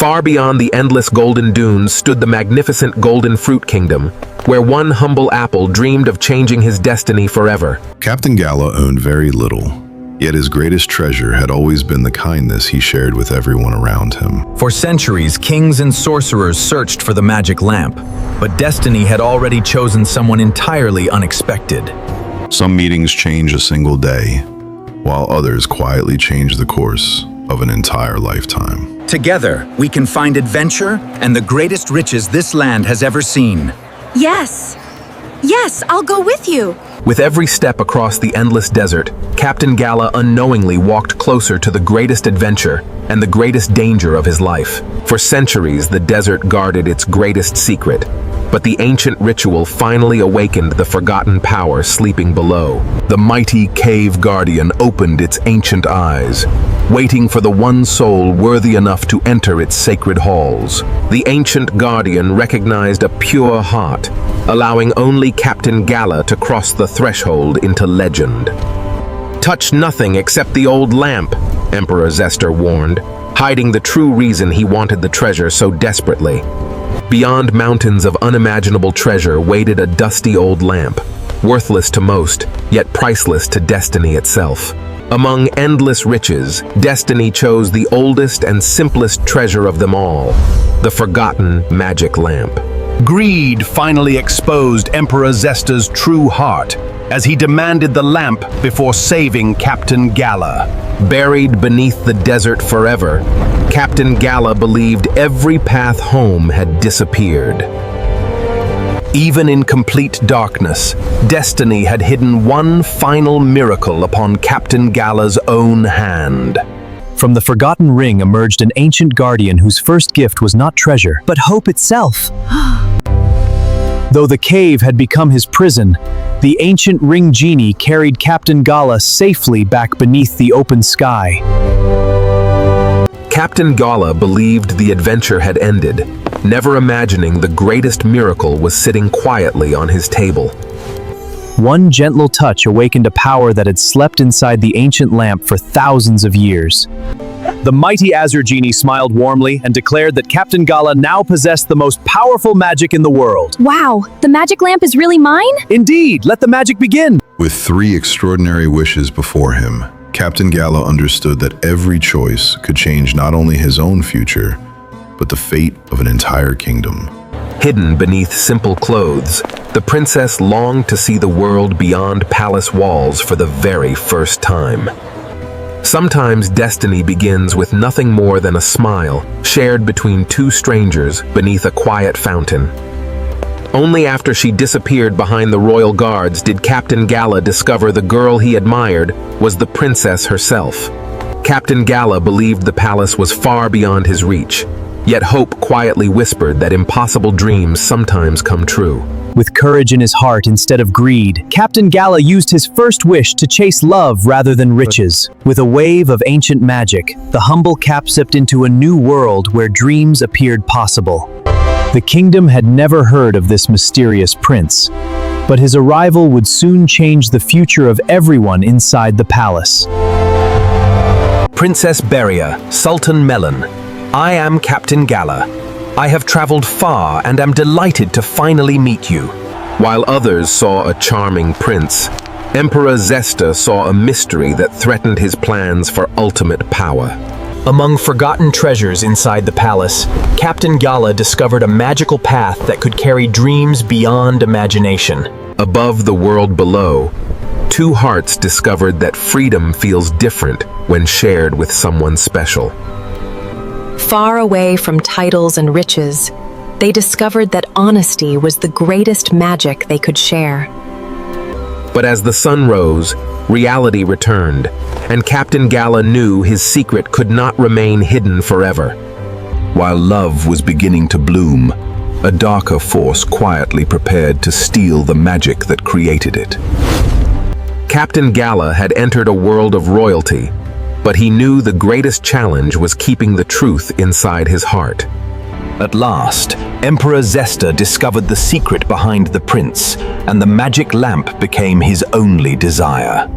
Far beyond the endless golden dunes stood the magnificent Golden Fruit Kingdom, where one humble apple dreamed of changing his destiny forever. Captain Gala owned very little, yet his greatest treasure had always been the kindness he shared with everyone around him. For centuries, kings and sorcerers searched for the magic lamp, but destiny had already chosen someone entirely unexpected. Some meetings change a single day, while others quietly change the course of an entire lifetime. Together, we can find adventure and the greatest riches this land has ever seen. Yes. Yes, I'll go with you. With every step across the endless desert, Captain Gala unknowingly walked closer to the greatest adventure and the greatest danger of his life. For centuries, the desert guarded its greatest secret, but the ancient ritual finally awakened the forgotten power sleeping below. The mighty cave guardian opened its ancient eyes, waiting for the one soul worthy enough to enter its sacred halls. The ancient guardian recognized a pure heart, allowing only Captain Gala to cross the threshold into legend. "Touch nothing except the old lamp," Emperor Zestor warned, hiding the true reason he wanted the treasure so desperately. Beyond mountains of unimaginable treasure waited a dusty old lamp, worthless to most, yet priceless to destiny itself. Among endless riches, destiny chose the oldest and simplest treasure of them all, the forgotten magic lamp. Greed finally exposed Emperor Zestor's true heart as he demanded the lamp before saving Captain Gala. Buried beneath the desert forever, Captain Gala believed every path home had disappeared. Even in complete darkness, destiny had hidden one final miracle upon Captain Gala's own hand. From the forgotten ring emerged an ancient guardian whose first gift was not treasure, but hope itself. Though the cave had become his prison, the ancient ring genie carried Captain Gala safely back beneath the open sky. Captain Gala believed the adventure had ended, never imagining the greatest miracle was sitting quietly on his table. One gentle touch awakened a power that had slept inside the ancient lamp for thousands of years. The mighty Azure Genie smiled warmly and declared that Captain Gala now possessed the most powerful magic in the world. Wow, the magic lamp is really mine? Indeed, let the magic begin. With 3 extraordinary wishes before him, Captain Gala understood that every choice could change not only his own future, but the fate of an entire kingdom. Hidden beneath simple clothes, the princess longed to see the world beyond palace walls for the very first time. Sometimes destiny begins with nothing more than a smile, shared between 2 strangers beneath a quiet fountain. Only after she disappeared behind the royal guards did Captain Gala discover the girl he admired was the princess herself. Captain Gala believed the palace was far beyond his reach, yet hope quietly whispered that impossible dreams sometimes come true. With courage in his heart instead of greed, Captain Gala used his first wish to chase love rather than riches. With a wave of ancient magic, the humble cap stepped into a new world where dreams appeared possible. The kingdom had never heard of this mysterious prince, but his arrival would soon change the future of everyone inside the palace. Princess Berrya, Sultan Melon. I am Captain Gala. I have traveled far and am delighted to finally meet you. While others saw a charming prince, Emperor Zestor saw a mystery that threatened his plans for ultimate power. Among forgotten treasures inside the palace, Captain Gala discovered a magical path that could carry dreams beyond imagination. Above the world below, 2 hearts discovered that freedom feels different when shared with someone special. Far away from titles and riches, they discovered that honesty was the greatest magic they could share. But as the sun rose, reality returned, and Captain Gala knew his secret could not remain hidden forever. While love was beginning to bloom, a darker force quietly prepared to steal the magic that created it. Captain Gala had entered a world of royalty, but he knew the greatest challenge was keeping the truth inside his heart. At last, Emperor Zestor discovered the secret behind the prince, and the magic lamp became his only desire.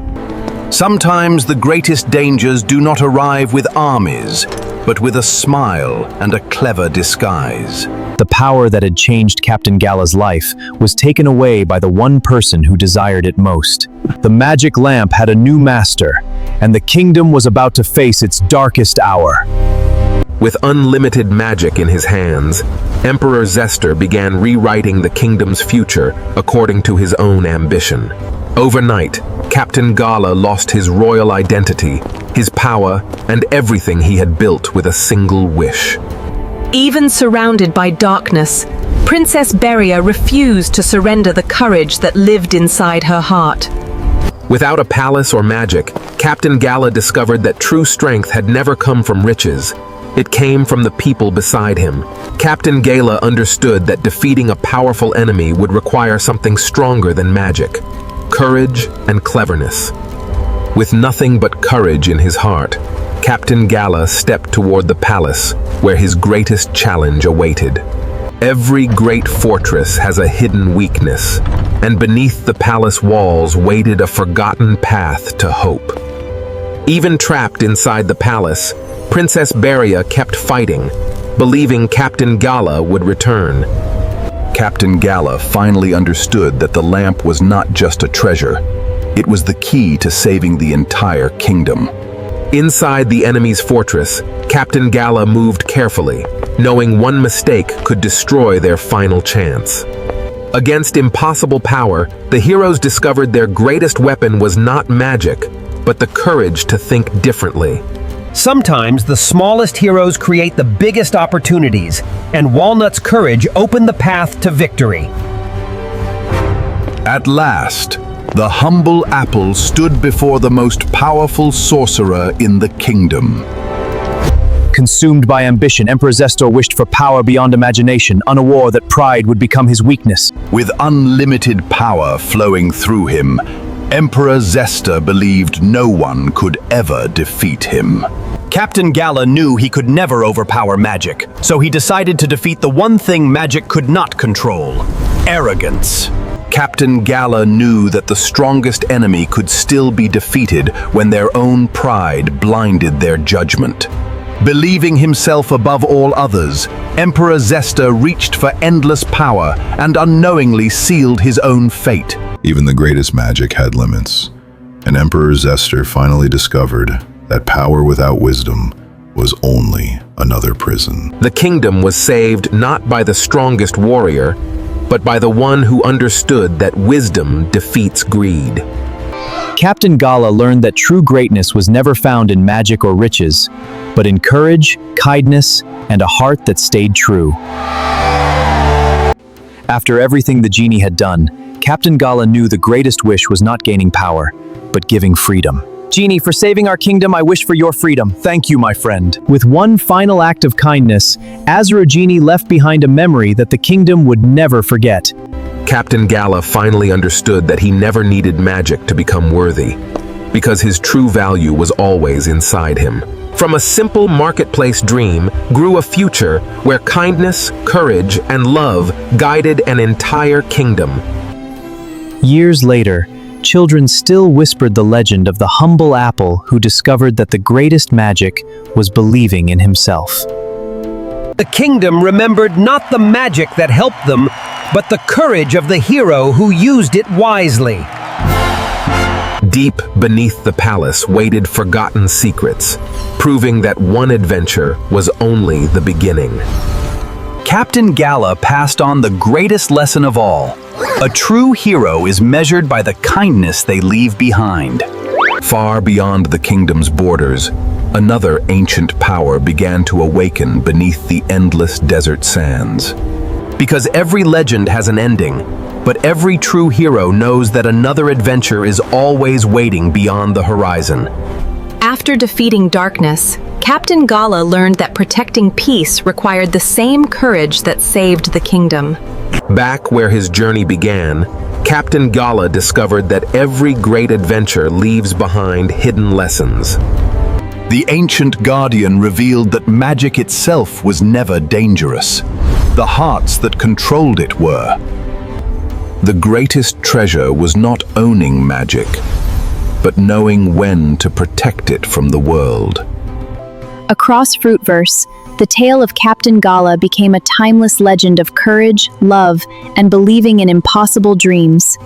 Sometimes the greatest dangers do not arrive with armies, but with a smile and a clever disguise. The power that had changed Captain Gala's life was taken away by the one person who desired it most. The magic lamp had a new master, and the kingdom was about to face its darkest hour. With unlimited magic in his hands, Emperor Zestor began rewriting the kingdom's future according to his own ambition. Overnight, Captain Gala lost his royal identity, his power, and everything he had built with a single wish. Even surrounded by darkness, Princess Berrya refused to surrender the courage that lived inside her heart. Without a palace or magic, Captain Gala discovered that true strength had never come from riches. It came from the people beside him. Captain Gala understood that defeating a powerful enemy would require something stronger than magic: courage and cleverness. With nothing but courage in his heart, Captain Gala stepped toward the palace where his greatest challenge awaited. Every great fortress has a hidden weakness, and beneath the palace walls waited a forgotten path to hope. Even trapped inside the palace, Princess Berrya kept fighting, believing Captain Gala would return. Captain Gala finally understood that the lamp was not just a treasure. It was the key to saving the entire kingdom. Inside the enemy's fortress, Captain Gala moved carefully, knowing one mistake could destroy their final chance. Against impossible power, the heroes discovered their greatest weapon was not magic, but the courage to think differently. Sometimes the smallest heroes create the biggest opportunities, and Walnut's courage opened the path to victory. At last, the humble apple stood before the most powerful sorcerer in the kingdom. Consumed by ambition, Emperor Zestor wished for power beyond imagination, unaware that pride would become his weakness. With unlimited power flowing through him, Emperor Zestor believed no one could ever defeat him. Captain Gala knew he could never overpower magic, so he decided to defeat the one thing magic could not control: arrogance. Captain Gala knew that the strongest enemy could still be defeated when their own pride blinded their judgment. Believing himself above all others, Emperor Zestor reached for endless power and unknowingly sealed his own fate. Even the greatest magic had limits, and Emperor Zestor finally discovered that power without wisdom was only another prison. The kingdom was saved not by the strongest warrior, but by the one who understood that wisdom defeats greed. Captain Gala learned that true greatness was never found in magic or riches, but in courage, kindness, and a heart that stayed true. After everything the genie had done, Captain Gala knew the greatest wish was not gaining power, but giving freedom. Genie, for saving our kingdom, I wish for your freedom. Thank you, my friend. With one final act of kindness, Azure Genie left behind a memory that the kingdom would never forget. Captain Gala finally understood that he never needed magic to become worthy, because his true value was always inside him. From a simple marketplace dream grew a future where kindness, courage, and love guided an entire kingdom. Years later, children still whispered the legend of the humble apple who discovered that the greatest magic was believing in himself. The kingdom remembered not the magic that helped them, but the courage of the hero who used it wisely. Deep beneath the palace waited forgotten secrets, proving that one adventure was only the beginning. Captain Gala passed on the greatest lesson of all. A true hero is measured by the kindness they leave behind. Far beyond the kingdom's borders, another ancient power began to awaken beneath the endless desert sands. Because every legend has an ending, but every true hero knows that another adventure is always waiting beyond the horizon. After defeating darkness, Captain Gala learned that protecting peace required the same courage that saved the kingdom. Back where his journey began, Captain Gala discovered that every great adventure leaves behind hidden lessons. The ancient guardian revealed that magic itself was never dangerous. The hearts that controlled it were. The greatest treasure was not owning magic, but knowing when to protect it from the world. Across Fruitverse, the tale of Captain Gala became a timeless legend of courage, love, and believing in impossible dreams.